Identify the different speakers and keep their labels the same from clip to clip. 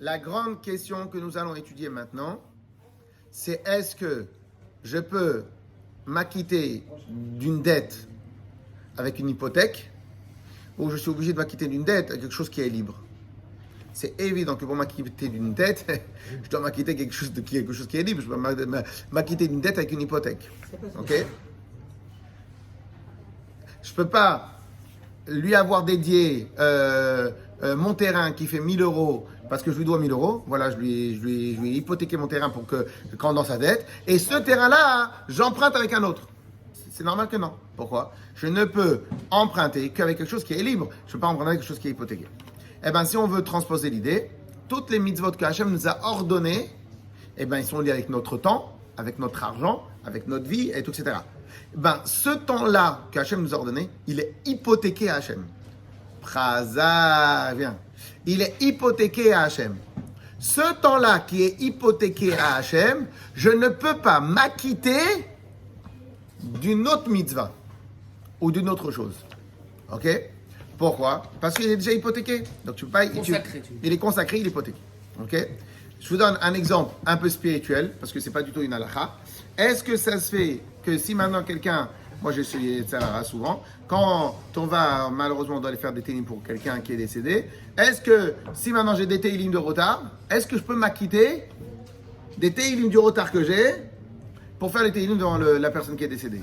Speaker 1: La grande question que nous allons étudier maintenant, c'est est-ce que je peux m'acquitter d'une dette avec une hypothèque ou je suis obligé de m'acquitter d'une dette avec quelque chose qui est libre. C'est évident que pour m'acquitter d'une dette, je dois m'acquitter quelque chose qui est libre. Je peux m'acquitter d'une dette avec une hypothèque. Ok? Je ne peux pas lui avoir dédié mon terrain qui fait 1000 euros parce que je lui dois 1000 euros. Voilà, je lui ai hypothéqué mon terrain pour que quand dans sa dette. Et ce terrain-là, j'emprunte avec un autre. C'est normal que non. Pourquoi? Je ne peux emprunter qu'avec quelque chose qui est libre. Je ne peux pas emprunter avec quelque chose qui est hypothéqué. Eh bien, si on veut transposer l'idée, toutes les mitzvot que Hachem nous a ordonnées, eh bien, ils sont liés avec notre temps, avec notre argent, avec notre vie, et tout, etc. Eh bien, ce temps-là que Hachem nous a ordonné, il est hypothéqué à Hachem. Praza, viens. Il est hypothéqué à Hachem. Ce temps-là qui est hypothéqué à Hachem, je ne peux pas m'acquitter d'une autre mitzvah ou d'une autre chose. Ok? Pourquoi? Parce qu'il est déjà hypothéqué. Donc tu peux pas. Il est consacré, il est hypothéqué. Ok? Je vous donne un exemple un peu spirituel, parce que c'est pas du tout une halakha. Est-ce que ça se fait que si maintenant quelqu'un, moi j'ai essayé ça souvent, quand on va, malheureusement on doit aller faire des télim pour quelqu'un qui est décédé, est-ce que si maintenant j'ai des télim de retard, est-ce que je peux m'acquitter des télim du retard que j'ai pour faire les télim devant la personne qui est décédée?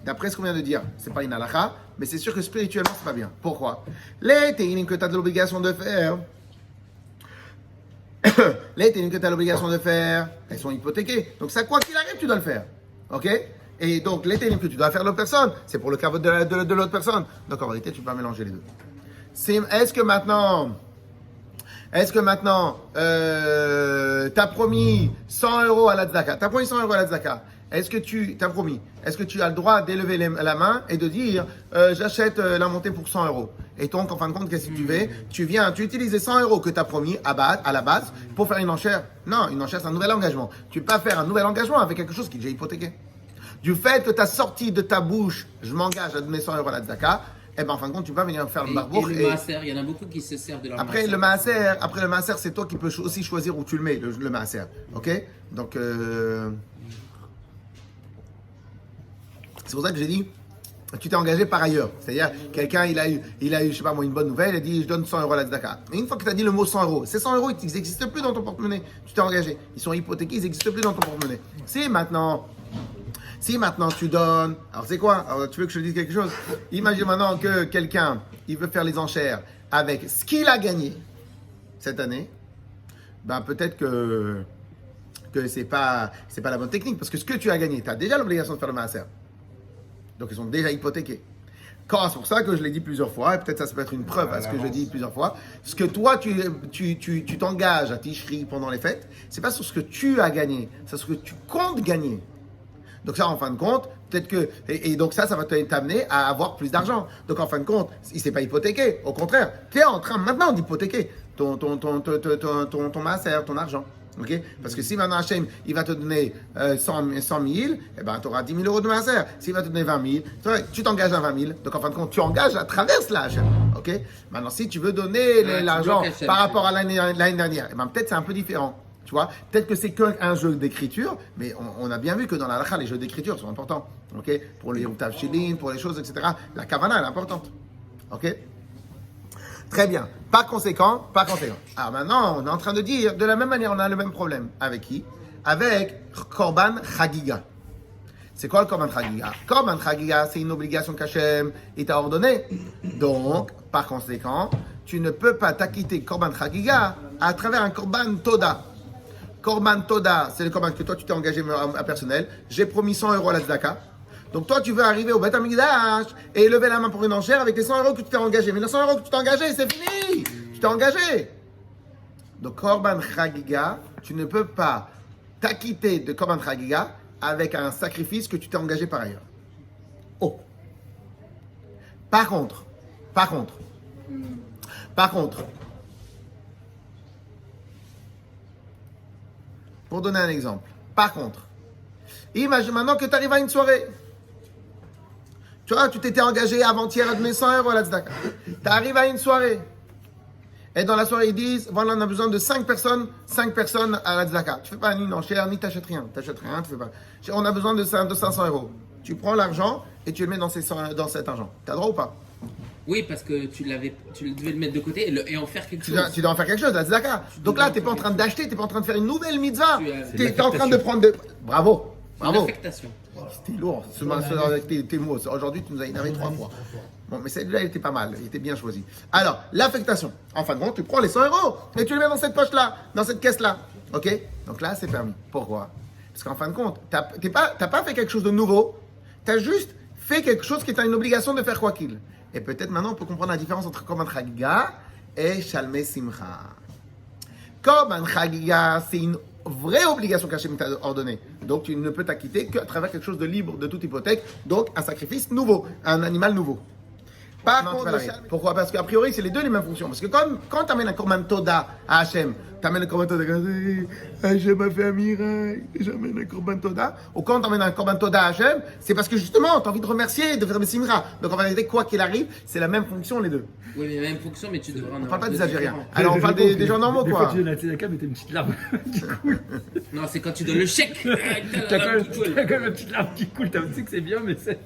Speaker 1: D'après ce qu'on vient de dire, c'est pas une halakha, mais c'est sûr que spirituellement, c'est pas bien. Pourquoi? Les télim que tu as l'obligation de faire, elles sont hypothéquées. Donc ça, quoi qu'il arrive, tu dois le faire. Ok? Et donc, les télim que tu dois faire l'autre personne, c'est pour le cas de l'autre personne. Donc en réalité, tu peux pas mélanger les deux. Est-ce que maintenant, tu as promis 100 euros à la tzedaka? Tu as promis 100 euros à la tzedaka. Est-ce que tu as le droit d'élever la main et de dire j'achète la montée pour 100 euros? Et donc, en fin de compte, qu'est-ce que tu fais? Tu utilises les 100 euros que tu as promis à la base pour faire une enchère. Non, une enchère, c'est un nouvel engagement. Tu ne peux pas faire un nouvel engagement avec quelque chose qui est déjà hypothéqué. Du fait que tu as sorti de ta bouche, je m'engage à donner 100 euros à la tzedaka, eh ben, en fin de compte, tu peux pas venir faire le barbour.
Speaker 2: Et le maaser, il y en a beaucoup qui se servent de leur
Speaker 1: Après le maaser, c'est toi qui peux aussi choisir où tu le mets, le maaser. Ok? Donc, c'est pour ça que j'ai dit, tu t'es engagé par ailleurs. C'est-à-dire, quelqu'un, il a eu, je sais pas moi, une bonne nouvelle, il a dit, je donne 100 euros à la tzedaka. Et une fois que tu as dit le mot 100 euros, ces 100 euros, ils n'existent plus dans ton porte-monnaie. Tu t'es engagé. Ils sont hypothéqués, ils n'existent plus dans ton porte-monnaie. Si maintenant tu donnes, alors c'est quoi? Alors, tu veux que je te dise quelque chose? Imagine maintenant que quelqu'un, il veut faire les enchères avec ce qu'il a gagné cette année. Ben, peut-être que c'est pas la bonne technique. Parce que ce que tu as gagné, tu as déjà l'obligation de faire le maaser. Donc, ils sont déjà hypothéqués. C'est pour ça que je l'ai dit plusieurs fois, et peut-être ça peut être une preuve à ce que je dis plusieurs fois. Ce que toi, tu t'engages à Tishri pendant les fêtes, c'est pas sur ce que tu as gagné, c'est sur ce que tu comptes gagner. Donc ça, en fin de compte, peut-être que... Et donc ça va t'amener à avoir plus d'argent. Donc en fin de compte, il ne s'est pas hypothéqué. Au contraire, tu es en train maintenant d'hypothéquer ton maaser, ton argent. Okay? Parce que si maintenant Hachem, il va te donner 100 000, eh ben, tu auras 10 000 euros de maaser. S'il va te donner 20 000, tu t'engages à 20 000. Donc en fin de compte, tu engages à travers cela, Hachem. Okay? Maintenant, si tu veux donner l'argent par rapport à l'année dernière, eh ben, peut-être c'est un peu différent. Tu vois, peut-être que c'est qu'un jeu d'écriture, mais on a bien vu que dans la halakha, les jeux d'écriture sont importants. Ok, pour les tavshilin, pour les choses, etc. La kavana, elle est importante. Ok. Très bien. Par conséquent. Alors maintenant, on est en train de dire, de la même manière, on a le même problème. Avec qui? Avec Korban Chagiga. C'est quoi le Korban Chagiga? Korban Chagiga, c'est une obligation qu'Hachem t'a ordonnée. Donc, par conséquent, tu ne peux pas t'acquitter Korban Chagiga à travers un Korban Toda. Korban Toda, c'est le korban que toi tu t'es engagé à personnel. J'ai promis 100 euros à la tzedaka. Donc toi tu veux arriver au Beth Amikdash et lever la main pour une enchère avec les 100 euros que tu t'es engagé. Mais les 100 euros que tu t'es engagé, c'est fini. Tu t'es engagé. Donc Korban Chagiga, tu ne peux pas t'acquitter de Korban Chagiga avec un sacrifice que tu t'es engagé par ailleurs. Oh. Par contre, pour donner un exemple. Par contre, imagine maintenant que tu arrives à une soirée. Tu vois, tu t'étais engagé avant-hier à donner 100 euros à la tzedaka. Tu arrives à une soirée. Et dans la soirée, ils disent, voilà, on a besoin de 5 personnes à la tzedaka. Tu fais pas ni non-cher, ni t'achètes rien, tu fais pas. On a besoin de 500 euros. Tu prends l'argent et tu le mets dans cet argent. T'as droit ou pas?
Speaker 2: Oui, parce que tu devais le mettre de côté et en faire quelque chose.
Speaker 1: Tu dois en faire quelque chose, la tzedaka. Donc là, t'es pas en train d'acheter, t'es pas en train de faire une nouvelle mitzvah.
Speaker 2: Tu
Speaker 1: T'es en train de prendre de... Bravo.
Speaker 2: Une affectation.
Speaker 1: C'était lourd, avec tes mots. Aujourd'hui, tu nous as énervé 3 fois. Bon, mais celui-là, il était pas mal, il était bien choisi. Alors, l'affectation. En fin de compte, tu prends les 100 euros et tu les mets dans cette poche-là, dans cette caisse-là. Ok? Donc là, c'est permis. Pourquoi? Parce qu'en fin de compte, t'as pas fait quelque chose de nouveau, tu as juste fait quelque chose qui est une obligation de faire quoi qu'il. Et peut-être maintenant, on peut comprendre la différence entre Korban Chagiga et Shalmei Simcha. Korban Chagiga, c'est une vraie obligation qu'Hachem t'a ordonnée. Donc, tu ne peux t'acquitter qu'à travers quelque chose de libre de toute hypothèque, donc un sacrifice nouveau, un animal nouveau. Pas contre pourquoi? Parce qu'a priori, c'est les mêmes fonctions. Parce que quand tu amènes un Korban Toda à Hachem, tu amènes un Korban Toda, Hachem a fait un miracle, j'amène un Korban Toda. Ou quand tu amènes un Korban Toda à Hachem, c'est parce que justement, tu as envie de remercier, de faire des simra. Donc en vérité, quoi qu'il arrive, c'est la même fonction les deux.
Speaker 2: Oui, mais la même fonction, mais tu devrais en
Speaker 1: On
Speaker 2: avoir.
Speaker 1: parle pas des
Speaker 2: deux
Speaker 1: Algériens.
Speaker 2: différents.
Speaker 1: Alors on parle des gens normaux,
Speaker 3: Des
Speaker 1: quoi.
Speaker 3: fois, tu donnes la tzedaka, mais t'as une petite larme qui coule.
Speaker 2: Non, c'est quand tu donnes le chèque.
Speaker 3: T'as quand même une petite larme qui coule. Tu sais que c'est bien, mais c'est...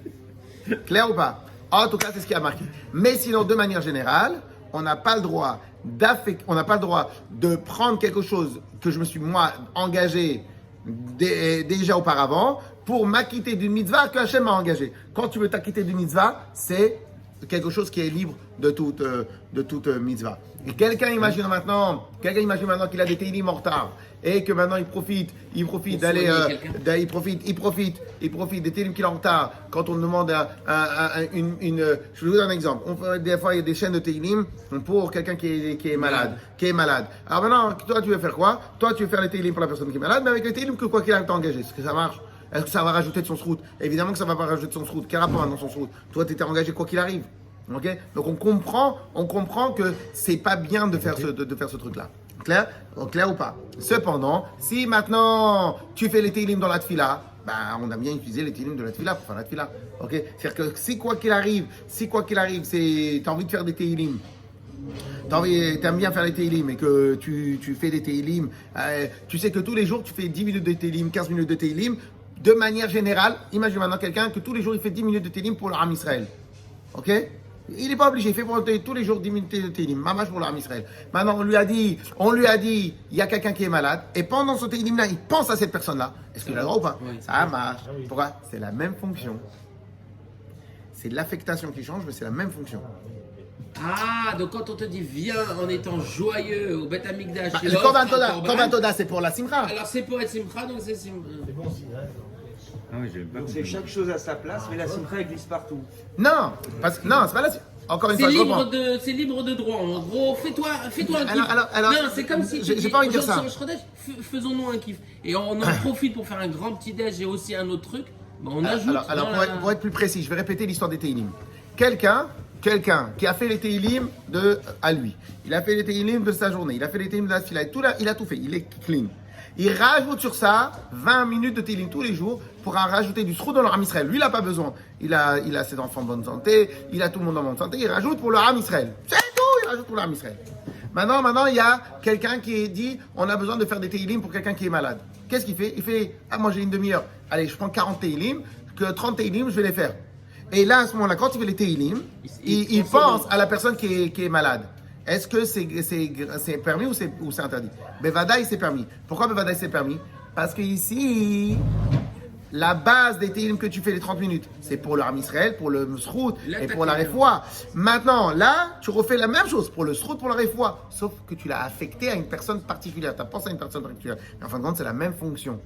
Speaker 1: Clair ou pas? En tout cas, c'est ce qui a marqué. Mais sinon, de manière générale, on n'a pas le droit de prendre quelque chose que je me suis, moi, engagé déjà auparavant pour m'acquitter d'une mitzvah que Hachem m'a engagé. Quand tu veux t'acquitter d'une mitzvah, c'est quelque chose qui est libre de toute mitzvah. Et quelqu'un imagine maintenant qu'il a des télim en retard et que maintenant il profite d'aller, il profite des télim qu'il a en retard. Quand on demande je vais vous donner un exemple. Des fois il y a des chaînes de télim pour quelqu'un qui est malade, Alors maintenant, toi tu veux faire quoi? Toi tu veux faire les télim pour la personne qui est malade, mais avec les télim que quoi qu'il arrive t'as engagé. Est-ce que ça marche? Est-ce que ça va rajouter de son sroute? Évidemment que ça va pas rajouter de son sroute. Quel rapport dans son sroute? Toi tu étais engagé quoi qu'il arrive. Okay? Donc on comprend que c'est pas bien de faire ce truc-là. Clair ou pas? Cependant, si maintenant tu fais les télim dans la tfila, on a bien utilisé les télim de la tfila pour faire la tfila. Okay? C'est-à-dire que si quoi qu'il arrive, t'as envie de faire des télim, t'aimes bien faire les télim et que tu fais des télim, tu sais que tous les jours tu fais 10 minutes de télim, 15 minutes de télim, de manière générale, imagine maintenant quelqu'un que tous les jours il fait 10 minutes de télim pour le Ham Israël. Ok? Il n'est pas obligé, il fait pour tous les jours 10 minutes de télim, mamash pour le Ham Israël. Maintenant, on lui a dit, il y a quelqu'un qui est malade, et pendant ce télim-là, il pense à cette personne-là. Est-ce qu'il a le droit ou pas?
Speaker 2: Oui.
Speaker 1: Ça marche. Pourquoi? C'est la même fonction. C'est l'affectation qui change, mais c'est la même fonction.
Speaker 2: Ah, donc quand on te dit viens en étant joyeux au Beth Amikdash,
Speaker 1: Le Korban Toda, c'est pour la Simcha.
Speaker 2: alors c'est pour être Simcha, donc c'est Simcha.
Speaker 3: Ah oui, j'aime pas.
Speaker 4: Donc c'est chaque chose à sa place, mais la simcha existe partout.
Speaker 1: Non, c'est pas la. Encore une
Speaker 2: C'est
Speaker 1: fois, je
Speaker 2: libre
Speaker 1: reprends.
Speaker 2: c'est libre de droit. En gros, fais-toi un kiff.
Speaker 1: Alors,
Speaker 2: non, c'est comme si
Speaker 1: j'ai pas envie de dire ça.
Speaker 2: Sur Shchodesh, faisons-nous un kiff. Et on en profite pour faire un grand petit déj et aussi un autre truc. On ajoute.
Speaker 1: Alors pour être plus précis, je vais répéter l'histoire des Teilim. Quelqu'un qui a fait les Teilim à lui. Il a fait les Teilim de sa journée. Il a fait les Teilim de la fila. Il a tout fait. Il est clean. Il rajoute sur ça 20 minutes de Teilim tous les jours pour en rajouter du sroud dans le Ham Israël. Lui, il n'a pas besoin. Il a ses enfants en bonne santé. Il a tout le monde en bonne santé. Il rajoute pour le Ham Israël. C'est tout. Il rajoute pour le Ham Israël. Maintenant, il y a quelqu'un qui dit on a besoin de faire des Teilim pour quelqu'un qui est malade. Qu'est-ce qu'il fait? Il fait moi j'ai une demi-heure. Allez, je prends 40 Teilim. Que 30 Teilim, je vais les faire. Et là, à ce moment-là, quand il fait les Teilim, il pense à la personne qui est malade. Est-ce que c'est permis ou c'est interdit? Bevadaï, c'est permis. Pourquoi Bevadaï, c'est permis? Parce que ici, la base des Teilim que tu fais les 30 minutes, c'est pour le Ham Israël, pour le Srout et pour la Refoua. Maintenant, là, tu refais la même chose pour le Srout, pour la Refoua. Sauf que tu l'as affecté à une personne particulière. Tu as pensé à une personne particulière. Mais en fin de compte, c'est la même fonction.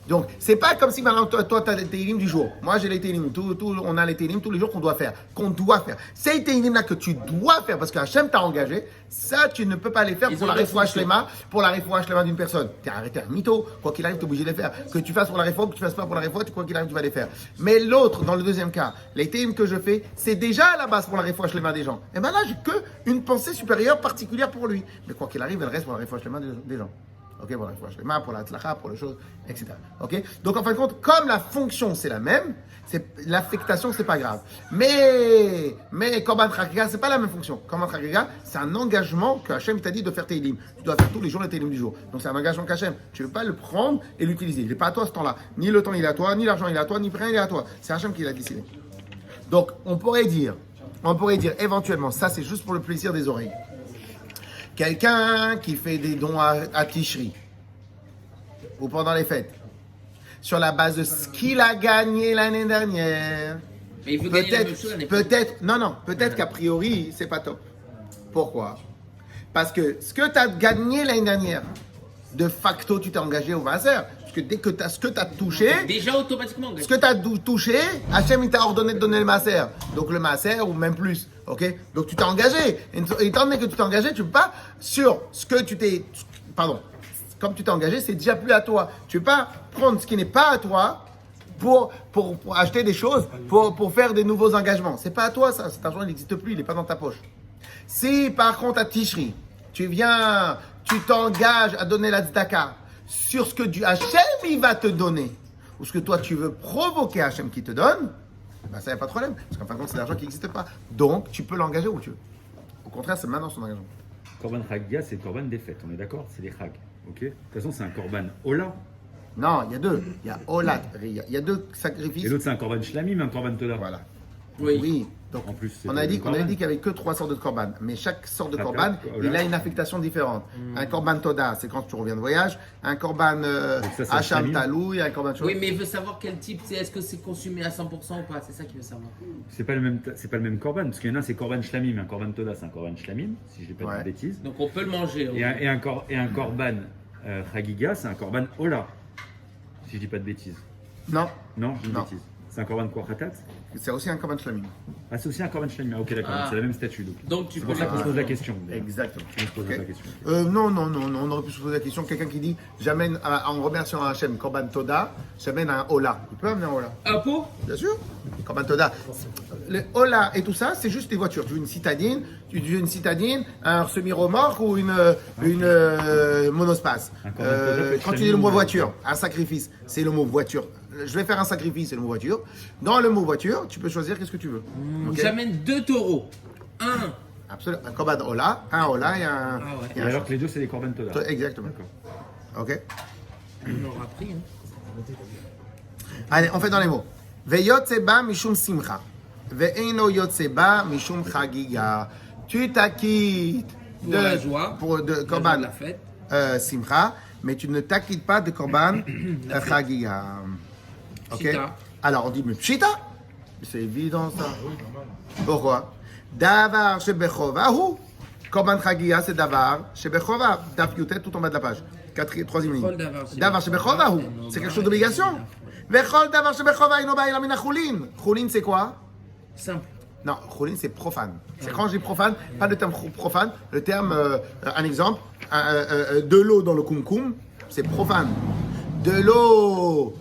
Speaker 1: Donc, c'est pas comme si maintenant toi tu as les télim du jour. Moi j'ai les télim, on a les télim tous les jours qu'on doit faire. Ces télim là que tu dois faire parce que Hachem t'a engagé, ça tu ne peux pas les faire pour la refoua shlema d'une personne. T'es arrêté un mytho, quoi qu'il arrive, t'es obligé de les faire. Que tu fasses pour la refoua, que tu fasses pas pour la refoua, quoi qu'il arrive, tu vas les faire. Mais l'autre, dans le deuxième cas, les télim que je fais, c'est déjà à la base pour la refoua shlema des gens. Et ben là, j'ai que une pensée supérieure particulière pour lui. Mais quoi qu'il arrive, elle reste pour la refoua shlema des gens. Ok, pour la fois les mains, pour la tzlacha, pour les choses, etc. Ok, donc en fin de compte, comme la fonction c'est la même, l'affectation c'est pas grave. Mais Korban Chagiga c'est pas la même fonction. Korban Chagiga c'est un engagement que Hachem t'a dit de faire Teilim. Tu dois faire tous les jours les Teilim du jour. Donc c'est un engagement qu'Hachem. Tu ne veux pas le prendre et l'utiliser. Il n'est pas à toi ce temps-là. Ni le temps il est à toi, ni l'argent il est à toi, ni rien il est à toi. C'est Hachem qui l'a décidé. Donc on pourrait dire éventuellement, ça c'est juste pour le plaisir des oreilles. Quelqu'un qui fait des dons à Tishri ou pendant les fêtes, sur la base de ce qu'il a gagné l'année dernière,
Speaker 2: Mais il veut gagner la même chose l'année prochaine.
Speaker 1: peut-être qu'a priori, c'est pas top. Pourquoi? Parce que ce que tu as gagné l'année dernière, de facto, tu t'es engagé au Maaser. Parce que dès que tu as ce que tu as touché,
Speaker 2: Déjà automatiquement.
Speaker 1: ce que tu as touché, Hachem il t'a ordonné de donner le Maaser. Donc le Maaser ou même plus. Ok? Donc tu t'es engagé. Et étant donné que tu t'es engagé, tu ne peux pas sur ce que tu t'es. Pardon. Comme tu t'es engagé, c'est déjà plus à toi. Tu ne peux pas prendre ce qui n'est pas à toi pour acheter des choses, pour faire des nouveaux engagements. C'est pas à toi ça. Cet argent il n'existe plus, il n'est pas dans ta poche. Si par contre à Tishri, tu t'engages à donner la tzedaka sur ce que Hachem il va te donner, ou ce que toi tu veux provoquer Hachem qui te donne, ben ça n'y a pas de problème. Parce qu'en fin de compte, c'est l'argent qui n'existe pas. Donc tu peux l'engager où tu veux. Au contraire, c'est maintenant son engagement.
Speaker 3: Korban Chagiga, c'est le Korban des fêtes, on est d'accord? C'est les Chag. Ok? De toute façon, c'est un Korban Ola.
Speaker 1: Non, il y a deux. Il y a Olat, il y a deux sacrifices.
Speaker 3: Et l'autre, c'est un Korban Shlamim, un Korban Toda.
Speaker 1: Voilà.
Speaker 2: Oui.
Speaker 1: Oui. Donc,
Speaker 3: En plus, c'est
Speaker 1: on a
Speaker 3: pas
Speaker 1: dit
Speaker 3: le
Speaker 1: qu'il n'y
Speaker 3: korban.
Speaker 1: avait que 3 sortes de korban. Mais chaque sorte de
Speaker 3: D'accord,
Speaker 1: korban,
Speaker 3: voilà.
Speaker 1: il a une affectation différente. Un korban toda, c'est quand tu reviens de voyage. Un korban
Speaker 3: ça, c'est
Speaker 1: hacham
Speaker 3: Shlamim.
Speaker 1: talou, il y a un korban chose.
Speaker 2: Oui, mais il veut savoir quel type, est-ce que c'est consumé à 100% ou pas? C'est ça qu'il veut savoir.
Speaker 3: C'est pas le même Korban, parce qu'il y en a un, c'est Korban Shlamim, un Korban Toda, c'est un Korban Shlamim, si je dis pas
Speaker 1: Ouais.
Speaker 3: de bêtises.
Speaker 2: Donc on peut le manger.
Speaker 3: Et un Korban Chagiga, c'est un Korban Ola, si je dis pas de bêtises.
Speaker 1: Non,
Speaker 3: Non, je dis
Speaker 1: Non.
Speaker 3: une bêtise. C'est un Korban quoi, Khatat?
Speaker 1: c'est aussi un korban shlamim.
Speaker 3: Ah, c'est aussi un Korban Shlamim. Ah, ok, d'accord,
Speaker 2: Ah.
Speaker 3: c'est la même statue.
Speaker 2: Donc tu
Speaker 3: C'est
Speaker 2: peux
Speaker 3: pour ça qu'on se
Speaker 2: les-
Speaker 3: pose la question.
Speaker 1: Exactement.
Speaker 3: On se pose
Speaker 1: Ok.
Speaker 3: la question.
Speaker 1: Non, on aurait pu se poser la question. Quelqu'un qui dit j'amène en remerciant Hachem korban toda, j'amène un ola. Tu peux amener un ola?
Speaker 2: Un pot?
Speaker 1: Bien sûr. Korban toda. Le ola et tout ça, c'est juste des voitures. Tu veux une citadine, un semi-remorque ou une monospace.
Speaker 3: Un korban toda peut être
Speaker 1: Quand tu dis le mot
Speaker 3: shlamim,
Speaker 1: voiture, un sacrifice, c'est le mot voiture. Je vais faire un sacrifice, c'est le mot voiture. Dans le mot voiture, tu peux choisir qu'est-ce que tu veux. Ok?
Speaker 2: J'amène 2 taureaux. Un.
Speaker 1: Absolument. Un korban ola, un ola et un.
Speaker 2: Ah ouais.
Speaker 3: Et alors que les deux, c'est des Korban Toda.
Speaker 1: Exactement.
Speaker 3: D'accord.
Speaker 1: Ok.
Speaker 2: On aura pris. Hein.
Speaker 1: Allez, on fait dans les mots. Veyotseba mishum simcha. Ve'eno yotseba mishum chagiga. Tu t'acquittes
Speaker 2: Pour la joie.
Speaker 1: de
Speaker 2: La
Speaker 1: korban
Speaker 2: joie de la fête.
Speaker 1: simcha, mais tu ne t'acquittes pas de korban chagiga. Ok.
Speaker 2: Pshita.
Speaker 1: Alors on dit mais pshita, c'est évident ça. Pourquoi? Davar shebechovahu. Korban chagiga c'est davar shebechova. Daf yutet tout en bas de la page. Troisième ligne.
Speaker 2: Chol davar
Speaker 1: Davar shebechovahu. C'est quelque chose d'obligation. Vechol davar shebechova ino ba'ila min chulin. Chulin c'est quoi?
Speaker 2: Simple.
Speaker 1: Non, chulin c'est profane. C'est quand je dis profane, pas le terme profane, le terme, un exemple, de l'eau dans le kumkum, c'est profane. De l'eau,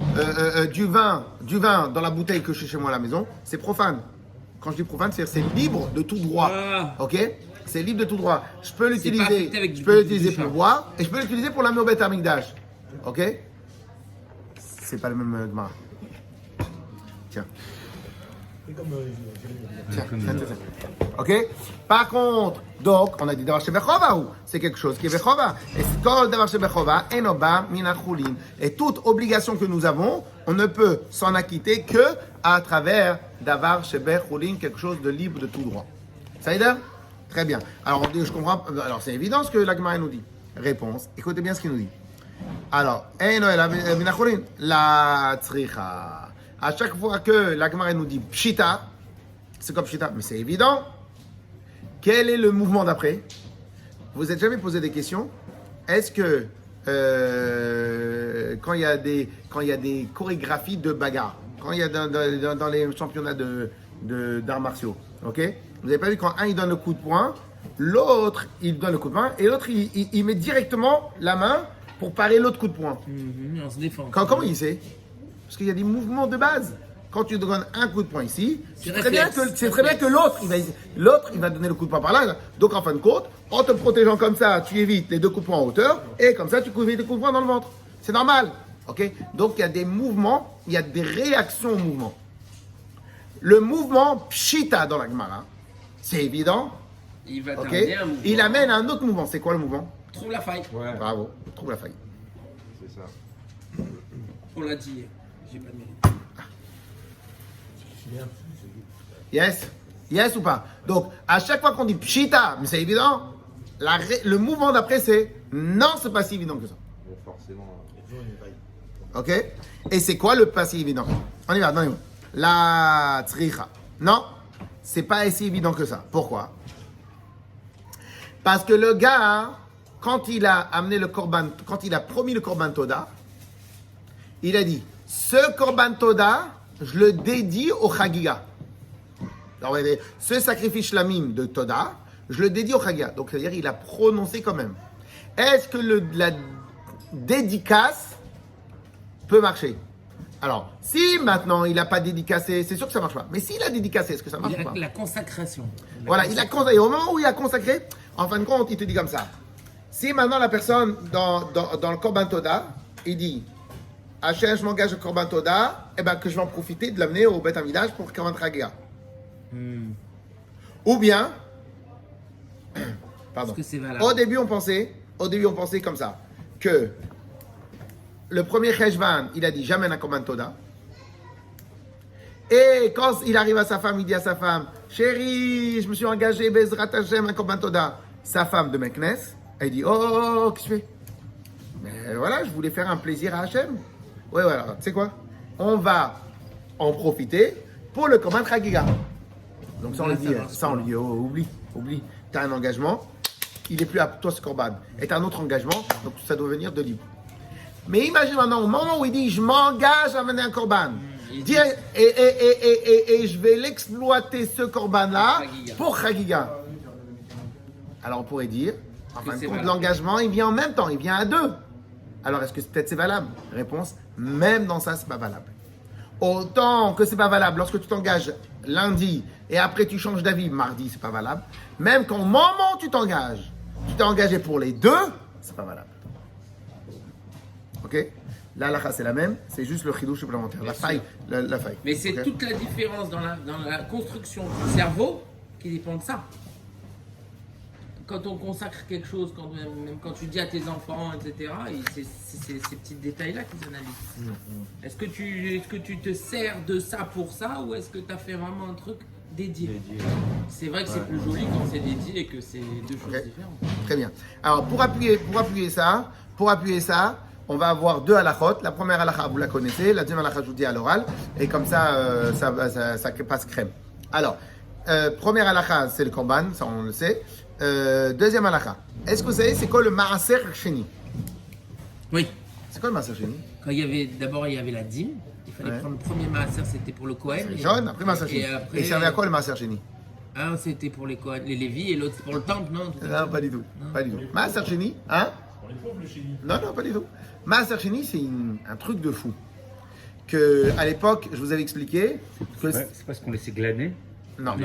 Speaker 1: du vin dans la bouteille que j'ai chez moi à la maison, c'est profane. Quand je dis profane, c'est libre de tout droit.
Speaker 2: Ah.
Speaker 1: Ok? C'est libre de tout droit. Je peux
Speaker 2: pas
Speaker 1: l'utiliser,
Speaker 2: affecté avec
Speaker 1: je
Speaker 2: du-
Speaker 1: peux l'utiliser
Speaker 2: du
Speaker 1: pour
Speaker 2: chat.
Speaker 1: boire et je peux l'utiliser pour la Beth Amikdash. Ok? C'est pas le même Gemara. Tiens. Tiens, tiens. Ok? Par contre, donc, on a dit d'avoir chez Bechova ou c'est quelque chose qui est Bechova. Et quand d'avoir chez Bechova, enoba minachulin. Et toute obligation que nous avons, on ne peut s'en acquitter que à travers d'avoir chez Bechulin, quelque chose de libre de tout droit. Ça y est? Très bien. Alors, on dit, je comprends. Alors, c'est évident ce que la Gemara nous dit. Réponse. Écoutez bien ce qu'il nous dit. Alors, la tzricha. À chaque fois que la Gemara nous dit pshita, c'est comme pshita, mais c'est évident. Quel est le mouvement d'après? Vous vous êtes jamais posé des questions? Est-ce que quand il y a des chorégraphies de bagarre, quand il y a dans les championnats d'arts martiaux, ok? Vous n'avez pas vu quand un il donne le coup de poing, l'autre il donne le coup de poing et l'autre il met directement la main pour parer l'autre coup de poing.
Speaker 2: On se défend.
Speaker 1: Comment il sait? Parce qu'il y a des mouvements de base. quand tu donnes un coup de poing ici,
Speaker 2: C'est
Speaker 1: c'est très bien
Speaker 2: réflexe.
Speaker 1: que l'autre, il va donner le coup de poing par là. Donc en fin de compte, en te protégeant comme ça, tu évites les 2 coups de poing en hauteur, et comme ça, tu évites les coups de poing dans le ventre. C'est normal. Ok? Donc il y a des mouvements, il y a des réactions au mouvement. Le mouvement pshita dans la Gemara, c'est évident.
Speaker 2: Il va
Speaker 1: Ok?
Speaker 2: t'amener un mouvement.
Speaker 1: Il amène un autre mouvement. C'est quoi le mouvement?
Speaker 2: Trouve la faille.
Speaker 4: Ouais,
Speaker 1: Bravo, trouve la faille.
Speaker 4: c'est ça.
Speaker 2: On l'a dit hier. J'ai pas de mérite.
Speaker 1: Yes? Yes ou pas? Donc, à chaque fois qu'on dit pshita, mais c'est évident, le mouvement d'après c'est non, c'est pas si évident que ça.
Speaker 4: Bon, forcément.
Speaker 1: Ok? Et c'est quoi le pas si évident? On y va, donnez-moi. La tzricha. Non, c'est pas si évident que ça. Pourquoi? Parce que le gars, quand il a amené le korban, quand il a promis le korban toda, il a dit, ce korban toda, je le dédie au chagiga. Alors, vous voyez, ce sacrifice shlamim de toda, je le dédie au chagiga. Donc, c'est-à-dire, il a prononcé quand même. Est-ce que la dédicace peut marcher? Alors, si maintenant il n'a pas dédicacé, c'est sûr que ça ne marche pas. Mais s'il a dédicacé, est-ce que ça marche ou pas?
Speaker 2: La consacration.
Speaker 1: Voilà, il a consacré. Au moment où il a consacré, en fin de compte, il te dit comme ça. Si maintenant la personne, dans le Korban Toda, il dit Hachem, je m'engage au Korban Toda, eh ben, que je vais en profiter de l'amener au Beth Amidash pour Korban Chagia. Ou bien, pardon.
Speaker 2: Est-ce que c'est valable?
Speaker 1: Au début, on pensait comme ça, que le premier Cheshvan, il a dit j'amène un Korban Toda. Et quand il arrive à sa femme, il dit à sa femme chérie, je me suis engagé, Bezrat Hashem, un Korban Toda. Sa femme de Meknes, elle dit oh, qu'est-ce que tu fais? Mais voilà, je voulais faire un plaisir à Hachem. Ouais, voilà, tu sais quoi? On va en profiter pour le Korban Chagiga. Donc ça, on lui dit, oh, oublie. Tu as un engagement, il n'est plus à toi ce Korban. Et tu as un autre engagement, donc ça doit venir de libre. Mais imagine maintenant, au moment où il dit, je m'engage à amener un Korban, et je vais l'exploiter ce Korban-là pour Chagiga. Alors on pourrait dire, en fin de compte, l'engagement, il vient en même temps, il vient à 2. Alors est-ce que peut-être c'est valable? Réponse, même dans ça, c'est pas valable. Autant que c'est pas valable lorsque tu t'engages lundi et après tu changes d'avis mardi, c'est pas valable. Même qu'au moment où tu t'es engagé pour les 2, c'est pas valable. Ok? Là, la c'est la même, c'est juste le chidouche supplémentaire, la faille.
Speaker 2: Mais c'est
Speaker 1: Okay?
Speaker 2: toute la différence dans la construction du cerveau qui dépend de ça. Quand on consacre quelque chose, même quand tu dis à tes enfants, etc., c'est ces petits détails-là qu'ils analysent. Est-ce que tu te sers de ça pour ça, ou est-ce que tu as fait vraiment un truc dédié? C'est vrai que c'est plus joli quand c'est dédié et que c'est deux choses différentes.
Speaker 1: Très bien. Alors, pour appuyer ça, on va avoir 2 halachot. La première halakha, vous la connaissez. La deuxième halakha, je vous dis à l'oral. Et comme ça, ça passe crème. Alors, première halakha, c'est le korban, ça on le sait. Deuxième halakha. Est-ce que vous savez, c'est quoi le maaser sheni?
Speaker 2: Oui.
Speaker 1: C'est quoi le maaser sheni?
Speaker 2: D'abord, il y avait la dîme. Il fallait prendre le premier maaser, c'était pour le Kohen.
Speaker 1: C'est jaune, après maaser sheni. Et il servait à quoi le maaser sheni?
Speaker 2: Un, c'était pour les Kohen, les Lévis, et l'autre, c'est pour le temple, non?
Speaker 1: Non, pas du tout. Pas du tout. Maaser sheni, hein? Non, pas du tout. Maaser sheni, c'est un truc de fou. Que, à l'époque, je vous avais expliqué que...
Speaker 3: C'est parce qu'on laissait glaner.
Speaker 1: Non.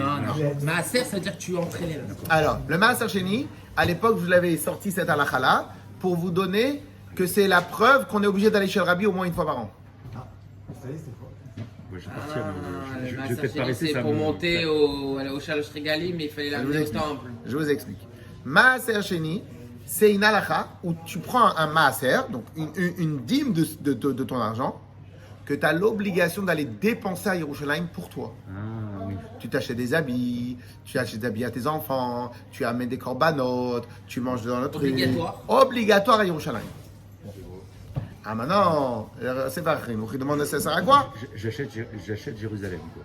Speaker 2: Maaser, ça veut dire que tu entraînes.
Speaker 1: Alors, le Maaser Sheni, à l'époque, je vous l'avais sorti cette halakha-là pour vous donner que c'est la preuve qu'on est obligé d'aller chez le Rabbi au moins une fois par an.
Speaker 3: Ouais, je vais partir, mais je vais
Speaker 2: Le
Speaker 3: peut-être pas
Speaker 2: Maaser,
Speaker 3: rester
Speaker 2: c'est
Speaker 3: ça.
Speaker 2: pour monter au Shalosh Regalim, mais il fallait l'amener au temple.
Speaker 1: Je vous explique. Maaser Sheni, c'est une halakha où tu prends un Maaser, donc une dîme de ton argent, que tu as l'obligation d'aller dépenser à Yerushalayim pour toi.
Speaker 3: Ah oui.
Speaker 1: Tu t'achètes des habits, tu achètes des habits à tes enfants, tu amènes des corbanotes, tu manges dans notre
Speaker 2: Obligatoire.
Speaker 1: Obligatoire à Yerushalayim. Ah maintenant, c'est pas rien. On demande ça sert à quoi?
Speaker 3: J'achète Jérusalem, quoi.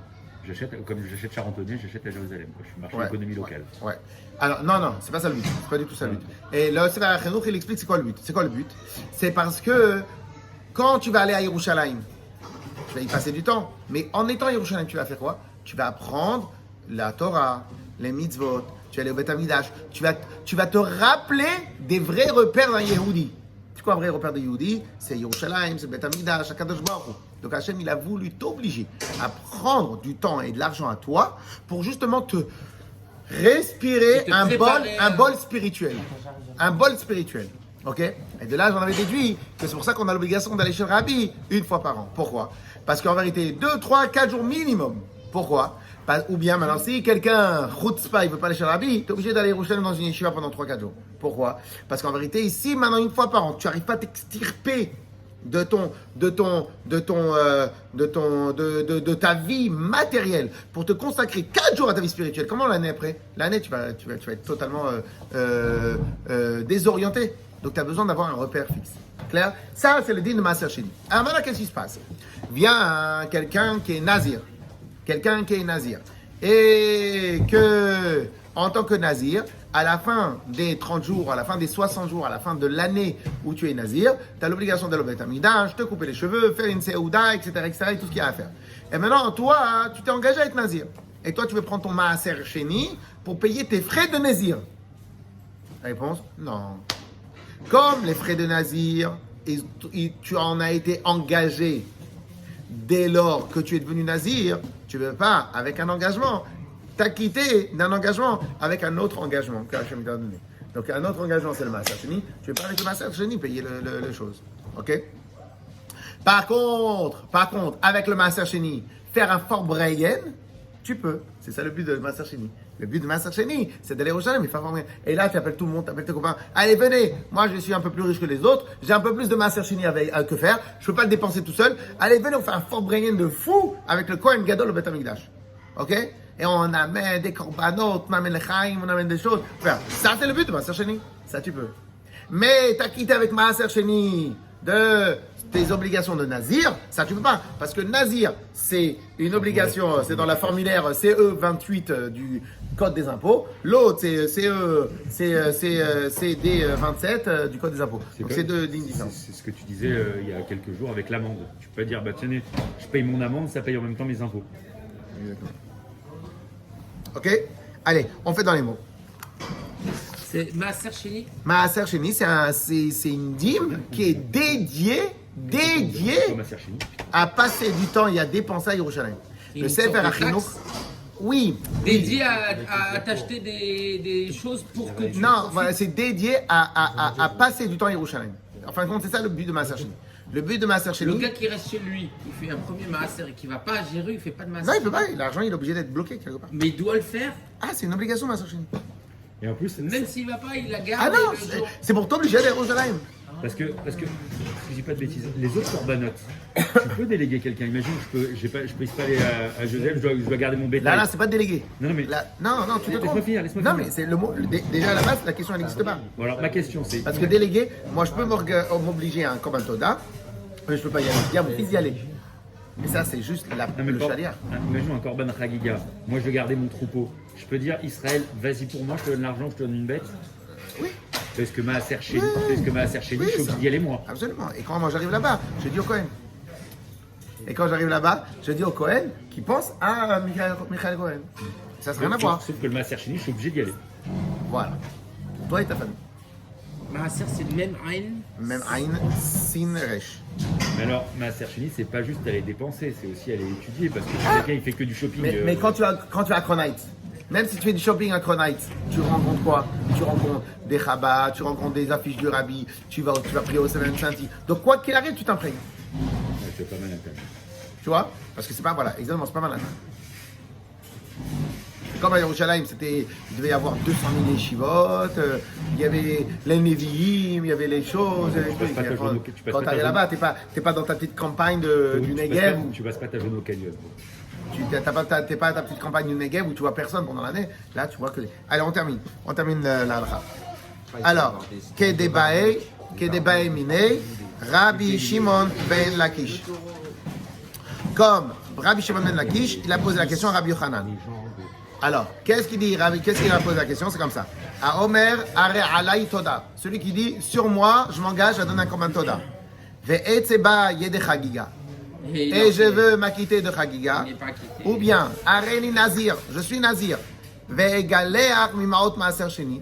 Speaker 3: Comme j'achète Charentonnet, j'achète à Jérusalem, quoi. Je marche l'économie locale.
Speaker 1: Ouais. Alors, non, c'est pas ça le but. C'est pas du tout ça le but. Et le Sefer HaChinoch, il explique c'est quoi le but. C'est quoi le but? C'est parce que quand tu vas aller à Yerushalayim, tu vas y passer du temps. Mais en étant à Yerushalayim, tu vas faire quoi? Tu vas apprendre la Torah, les mitzvot, tu vas aller au Beth Amidash. Tu vas te rappeler des vrais repères d'un Yehudi. C'est quoi un vrai repère de Yehudi? C'est Yerushalayim, c'est Beth Amidash, Akadosh Baruch Hu. Donc Hachem, il a voulu t'obliger à prendre du temps et de l'argent à toi pour justement te respirer
Speaker 2: Et te
Speaker 1: un
Speaker 2: préparer,
Speaker 1: bol spirituel. Un bol spirituel. Ok? Et de là, j'en avais déduit que c'est pour ça qu'on a l'obligation d'aller chez le rabbi une fois par an. Pourquoi? Parce qu'en vérité, 2, 3, 4 jours minimum. Pourquoi? Ou bien maintenant, si quelqu'un chutzpah, il veut pas aller chez le rabbi, tu es obligé d'aller Yerushalayim dans une yeshiva pendant 3, 4 jours. Pourquoi? Parce qu'en vérité, ici, maintenant, une fois par an, tu n'arrives pas à t'extirper de ta vie matérielle pour te consacrer 4 jours à ta vie spirituelle. Comment l'année après? L'année, tu vas être totalement désorienté. Donc, tu as besoin d'avoir un repère fixe. Clair? Ça, c'est le din de Maaser Sheni. Alors maintenant, qu'est-ce qui se passe? Vient quelqu'un qui est nazir. Et que, en tant que nazir, à la fin des 30 jours, à la fin des 60 jours, à la fin de l'année où tu es nazir, tu as l'obligation d'aller au Beit Hamikdash, te couper les cheveux, faire une seouda, etc., et tout ce qu'il y a à faire. Et maintenant, toi, tu t'es engagé à être nazir. Et toi, tu veux prendre ton Maaser Sheni pour payer tes frais de nazir. Réponse? Non. Comme les frais de nazir, tu en as été engagé dès lors que tu es devenu nazir, tu ne veux pas, avec un engagement, t'acquitter d'un engagement avec un autre engagement que Hachem t'a donné. Donc un autre engagement, c'est le Maaser Sheni. Tu ne veux pas avec le Maaser Sheni payer les choses. Ok? Par contre, avec le Maaser Sheni, faire un fort Brayen, tu peux. C'est ça le but de Maaser Sheni. Le but de Maaser Sheni, c'est d'aller au Yerushalayim et faire fort Brayen. Et là, tu appelles tout le monde, tu appelles tes copains. Allez, venez. Moi, je suis un peu plus riche que les autres. J'ai un peu plus de Maaser Sheni que faire. Je ne peux pas le dépenser tout seul. Allez, venez, on fait un fort Brayen de fou avec le Kohen Gadol au Beit Hamikdash. Ok? Et on amène des korbanot, on amène les chaim, on amène des choses. Enfin, ça, c'est le but de Maaser Sheni. Ça, tu peux. Mais t'as quitté avec Maaser Sheni de tes obligations de Nazir, ça tu peux pas. Parce que Nazir, c'est une obligation, c'est dans la formulaire CE 28 du Code des impôts. L'autre, c'est CD 27 du Code des impôts. Donc c'est deux lignes différentes.
Speaker 3: C'est ce que tu disais il y a quelques jours avec l'amende. Tu peux pas dire, bah tenez, je paye mon amende, ça paye en même temps mes impôts.
Speaker 1: Exactement. Ok? Allez, on fait dans les mots.
Speaker 2: C'est Maaser Sheni.
Speaker 1: Maaser Sheni, c'est une dîme qui est dédiée
Speaker 3: Comme Maaser Sheni.
Speaker 1: à passer du temps et à dépenser à Yerushalayim.
Speaker 2: Et
Speaker 1: Le
Speaker 2: une sorte
Speaker 1: Sefer
Speaker 2: de
Speaker 1: HaChinuch,
Speaker 2: taxe
Speaker 1: oui.
Speaker 2: Dédié à t'acheter des choses pour que tu...
Speaker 1: Non, voilà, c'est dédié à passer du temps à Yerushalayim. En fin de compte, c'est ça le but de Maaser Sheni. Le but de Maaser
Speaker 2: Le
Speaker 1: Sheni.
Speaker 2: gars qui reste chez lui, il fait un premier Maaser et qui va pas à Jéru, il fait pas de Maaser.
Speaker 1: Non, il peut pas. L'argent, il est obligé d'être bloqué quelque part.
Speaker 2: Mais il doit le faire,
Speaker 1: Ah, c'est une obligation, Maaser Sheni.
Speaker 3: Et en plus,
Speaker 2: même s'il va pas, il la garde.
Speaker 1: Ah non,
Speaker 2: et le jour-
Speaker 1: c'est pour t'obliger d'aller à Yerushalayim.
Speaker 3: parce que, si je dis pas de bêtises, les autres corbanotes, tu peux déléguer quelqu'un. Imagine, je peux pas aller à Joseph, je dois garder mon bétail.
Speaker 1: Là, c'est pas délégué.
Speaker 3: Non, mais
Speaker 1: Là, non, tu te
Speaker 3: Laisse-moi
Speaker 1: trompes.
Speaker 3: finir, laisse-moi
Speaker 1: Non,
Speaker 3: finir.
Speaker 1: mais c'est le mot. Déjà à la base, la question elle n'existe pas.
Speaker 3: bon, alors ma question c'est,
Speaker 1: Parce que délégué, moi je peux m'obliger à un Korban Toda, mais je peux pas y aller. Je dis à mon fils d'y aller. Mais ça, c'est juste
Speaker 3: non, mais
Speaker 1: le charia.
Speaker 3: imaginons un korban Chagiga. Moi, je veux garder mon troupeau. Je peux dire, Israël, vas-y pour moi, je te donne l'argent, je te donne une bête.
Speaker 1: Oui.
Speaker 3: Parce que Maaser Sheni, je suis
Speaker 1: Oui,
Speaker 3: obligé
Speaker 1: ça.
Speaker 3: d'y aller moi.
Speaker 1: Absolument. Et quand moi j'arrive là-bas, je dis au Cohen. Et quand j'arrive là-bas, je dis au Cohen qui pense à Michael Cohen. Ça n'a rien à voir.
Speaker 3: Sauf que le Maaser Sheni, je suis obligé d'y aller.
Speaker 1: Voilà. Toi et ta famille.
Speaker 2: Maaser, c'est le même Ain.
Speaker 1: Même Ain, Sin, Resh.
Speaker 3: Mais alors, Maaser Sheni, c'est pas juste aller dépenser, c'est aussi aller étudier. Parce que si quelqu'un, il fait que du shopping.
Speaker 1: Mais quand tu es à Kronite, même si tu fais du shopping à Kronite, tu rencontres quoi? Tu rencontres des Chabad, tu rencontres des affiches du Rabbi, tu vas prier au Seven Sainti. Donc quoi qu'il arrive, tu t'imprègnes.
Speaker 3: Ouais, c'est pas mal à faire.
Speaker 1: Tu vois? Parce que c'est pas, voilà, exactement, c'est pas malin. Comme à Yerushalayim, il devait y avoir 200 000 yeshivot, il y avait les Nevi'im, il y a avait les choses. Les trucs.
Speaker 3: pas ta journée- tu passes
Speaker 1: Quand
Speaker 3: pas
Speaker 1: tu arrives
Speaker 3: ta
Speaker 1: là-bas, t'es pas dans ta petite campagne du Negev.
Speaker 3: Tu passes pas ta journée au canyon.
Speaker 1: Tu n'es pas ta petite campagne du Negev où tu vois personne pendant l'année. Là, tu vois que. Allez, on termine. On termine la halakha. Alors, Kedebae Minei, Rabbi Shimon ben Lakish. Comme Rabbi Shimon ben Lakish, il a posé la question à Rabbi Yochanan. Alors, qu'est-ce qu'il dit? Qu'est-ce qu'il a posé la question? C'est comme ça. À Omer, Are Alay Toda. Celui qui dit, sur moi, je m'engage à donner un korban Toda. Ve'etzeba Yede Chagiga. Et je veux m'acquitter de Chagiga.
Speaker 2: Il n'est pas quitté.
Speaker 1: Ou bien, Areni Nazir, je suis Nazir. Ve'egaleach mimaot maaser sheni.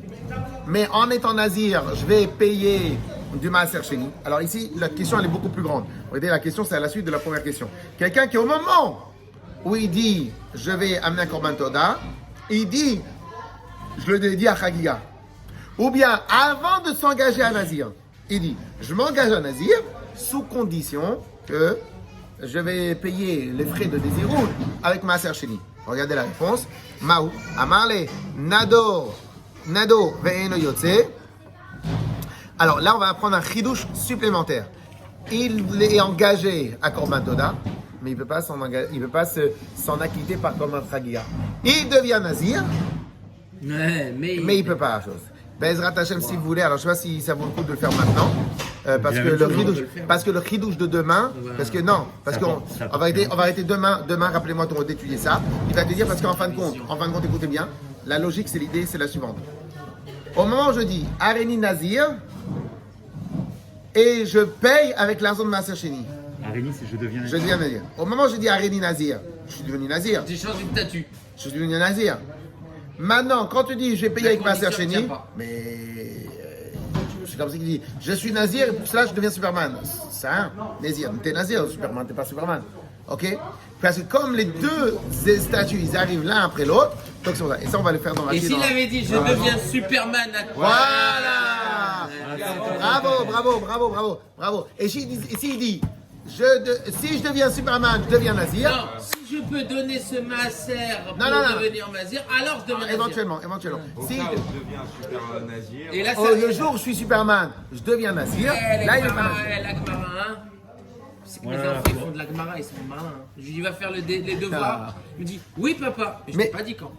Speaker 1: Mais en étant Nazir, je vais payer du Maaser Sheni. Alors ici, la question elle est beaucoup plus grande. Regardez, la question c'est à la suite de la première question. Quelqu'un qui au moment où il dit je vais amener un Korban Toda, il dit je le dédie à Chagiga. Ou bien avant de s'engager à Nazir, il dit je m'engage à Nazir sous condition que je vais payer les frais de Nézirut avec Maaser Sheni. Regardez la réponse. Maou, Amarle, Nado Ve'eno Yotze. Alors là, on va apprendre un chidouche supplémentaire. Il est engagé à Korban Toda, mais il ne peut pas s'en acquitter par Korban Chagiga. Il devient Nazir,
Speaker 2: Ouais, mais
Speaker 1: mais il ne peut pas la chose. Bezrat Hashem, si vous voulez, alors je ne sais pas si ça vaut le coup de le faire maintenant, parce que le chidouche de demain, parce que non, parce qu'on on va arrêter demain, rappelez-moi, on va étudier ça. Il va te dire, parce qu'en fin de compte, écoutez bien, la logique, c'est l'idée, c'est la suivante. Au moment où je dis Areni Nazir, et je paye avec l'argent de Maaser Sheni.
Speaker 3: Areni, c'est je deviens.
Speaker 1: Je deviens Nazir. Au moment où je dis Areni Nazir, je suis devenu Nazir.
Speaker 2: j'ai changé de statut.
Speaker 1: Je suis devenu Nazir. Maintenant, quand tu dis je vais payer avec Maaser Sheni,
Speaker 2: pas.
Speaker 1: mais c'est comme ça qu'il dit je suis Nazir et pour cela je deviens Superman. C'est un Nazir. T'es Nazir, Superman, t'es pas Superman. Ok? Parce que comme les deux statuts ils arrivent l'un après l'autre, donc c'est ça. Et ça on va le faire dans la
Speaker 2: Et s'il avait dit je deviens Superman à
Speaker 1: Voilà! Bravo. Et s'il dit, si je deviens Superman, je deviens Nazir.
Speaker 2: Non, si je peux donner ce masser pour
Speaker 1: Non.
Speaker 2: devenir Nazir, alors je deviens Nazir.
Speaker 1: Éventuellement.
Speaker 4: Au
Speaker 1: Si
Speaker 4: cas où je deviens super nazir.
Speaker 2: Et là,
Speaker 1: le jour où je suis Superman, je deviens Nazir. Là, il est pas Nazir.
Speaker 2: la Gemara, hein. C'est que mes
Speaker 3: Voilà.
Speaker 2: enfants ils font de la Gemara, ils sont malins. Hein. Je lui dis, va faire les devoirs. Il me dit, oui papa. Mais je
Speaker 1: Mais-
Speaker 2: t'ai pas dit quand.